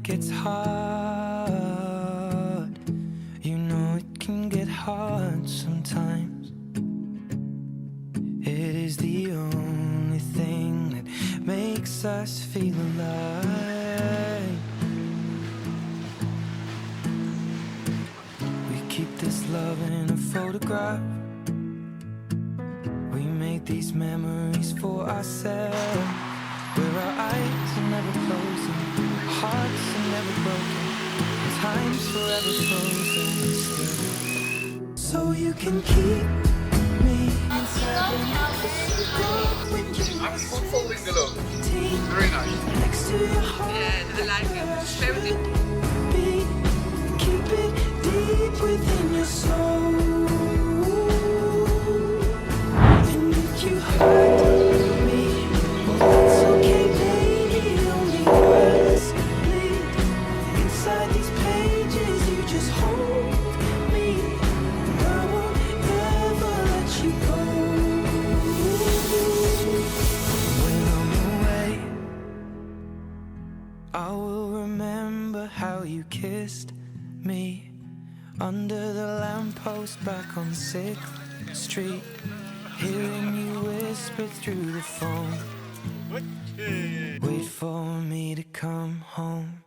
gets hard. You know it can get hard sometimes. It is the only thing that makes us feel alive. We keep this love in a photograph. We make these memories for ourselves, where our eyes are never closing, hearts are never broken, and time's forever frozen still. So you can keep me inside when you I'm folding the load. Very nice. next to your heart. Yeah, I like it. It's very deep. Keep it deep within your soul. And if you hurt me, well, that's okay, baby. Only words bleed inside these pages. You just hold me, and I won't ever let you go. When I'm away, I will remember how you kissed me under the lamppost back on 6th Street, hearing you whisper through the phone, wait for me to come home.